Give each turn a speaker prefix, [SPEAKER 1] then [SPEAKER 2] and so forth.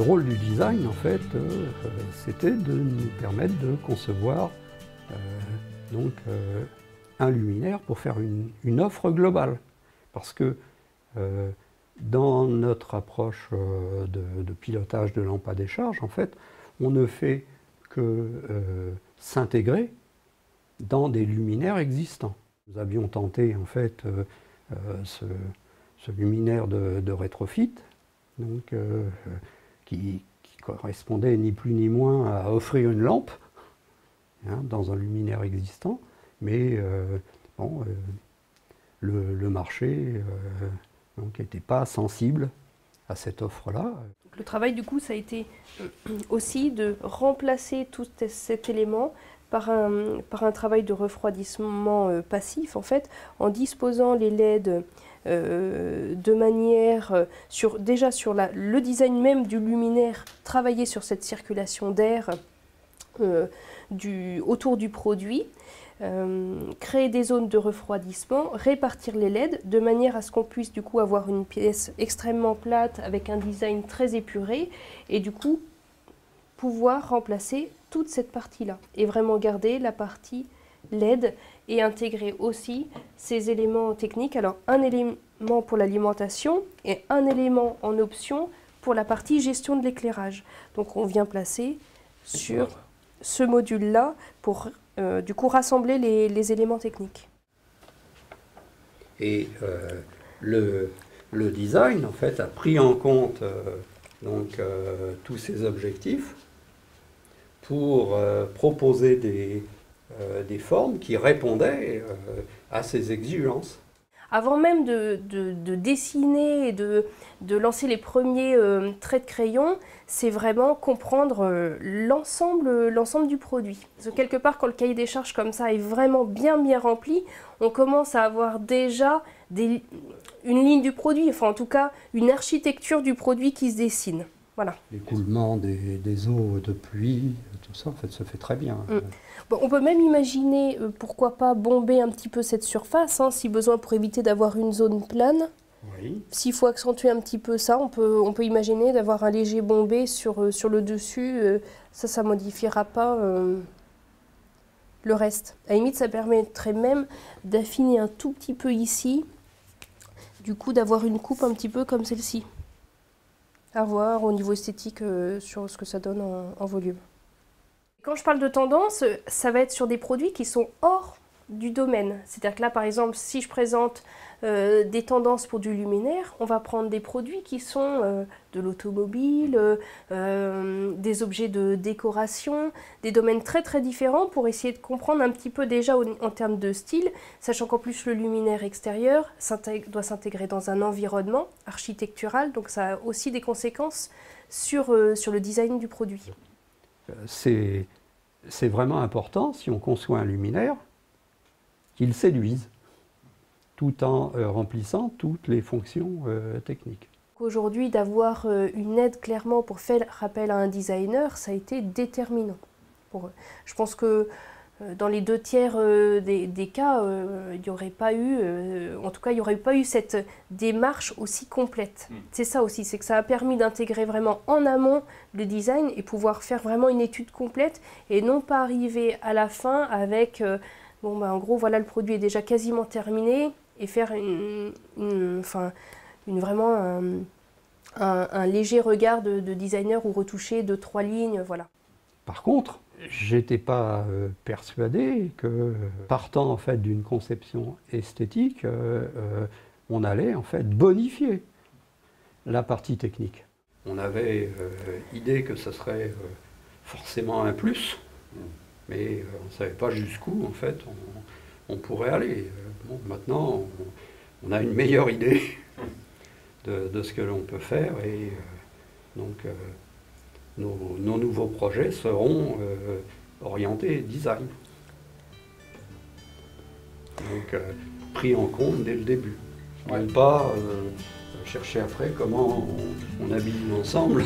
[SPEAKER 1] Le rôle du design, en fait, c'était de nous permettre de concevoir un luminaire pour faire une offre globale. Parce que dans notre approche de pilotage de lampe à décharge, en fait, on ne fait que s'intégrer dans des luminaires existants. Nous avions tenté, en fait, ce luminaire de rétrofit, donc, qui correspondait ni plus ni moins à offrir une lampe dans un luminaire existant, mais bon, le marché n'était pas sensible à cette offre-là.
[SPEAKER 2] Le travail du coup ça a été aussi de remplacer tout cet élément par un travail de refroidissement passif en fait, en disposant les LED de manière déjà sur le design même du luminaire, travailler sur cette circulation d'air autour du produit, créer des zones de refroidissement, répartir les LED de manière à ce qu'on puisse du coup avoir une pièce extrêmement plate avec un design très épuré et du coup pouvoir remplacer toute cette partie-là et vraiment garder la partie LED et intégrer aussi ces éléments techniques. Alors un élément pour l'alimentation et un élément en option pour la partie gestion de l'éclairage. Donc on vient placer sur ce module-là pour du coup rassembler les éléments techniques.
[SPEAKER 1] Et le design en fait a pris en compte tous ces objectifs pour proposer des formes qui répondaient à ces exigences.
[SPEAKER 2] Avant même de dessiner et de lancer les premiers traits de crayon, c'est vraiment comprendre l'ensemble du produit. Parce que quelque part, quand le cahier des charges comme ça est vraiment bien rempli, on commence à avoir déjà une ligne du produit, enfin en tout cas une architecture du produit qui se dessine. Voilà.
[SPEAKER 1] L'écoulement des eaux de pluie, tout ça en fait se fait très bien.
[SPEAKER 2] Bon, on peut même imaginer, pourquoi pas, bomber un petit peu cette surface, si besoin pour éviter d'avoir une zone plane.
[SPEAKER 1] Oui.
[SPEAKER 2] S'il faut accentuer un petit peu ça, on peut imaginer d'avoir un léger bombé sur le dessus. Ça ne modifiera pas le reste. À la limite, ça permettrait même d'affiner un tout petit peu ici, du coup d'avoir une coupe un petit peu comme celle-ci. À voir au niveau esthétique sur ce que ça donne en volume. Quand je parle de tendance, ça va être sur des produits qui sont hors du domaine. C'est-à-dire que là, par exemple, si je présente des tendances pour du luminaire, on va prendre des produits qui sont de l'automobile, des objets de décoration, des domaines très différents pour essayer de comprendre un petit peu déjà en termes de style, sachant qu'en plus le luminaire extérieur doit s'intégrer dans un environnement architectural, donc ça a aussi des conséquences sur le design du produit.
[SPEAKER 1] C'est vraiment important, si on conçoit un luminaire, qu'il séduise, tout en remplissant toutes les fonctions techniques.
[SPEAKER 2] Aujourd'hui, d'avoir une aide clairement pour faire appel à un designer, ça a été déterminant pour eux. Je pense que dans les 2/3 des cas, il n'y aurait pas eu, en tout cas, il n'y aurait pas eu cette démarche aussi complète. C'est ça aussi, c'est que ça a permis d'intégrer vraiment en amont le design et pouvoir faire vraiment une étude complète et non pas arriver à la fin avec, en gros, voilà, le produit est déjà quasiment terminé et faire vraiment un léger regard de designer ou retoucher 2-3 lignes, voilà.
[SPEAKER 1] Par contre, j'étais pas persuadé que, partant en fait d'une conception esthétique, on allait en fait bonifier la partie technique. On avait idée que ce serait forcément un plus, mais on ne savait pas jusqu'où en fait on pourrait aller. Bon, maintenant, on a une meilleure idée de ce que l'on peut faire et donc nos nouveaux projets seront orientés design. Donc pris en compte dès le début. Ouais. Pas chercher après comment on habille l'ensemble.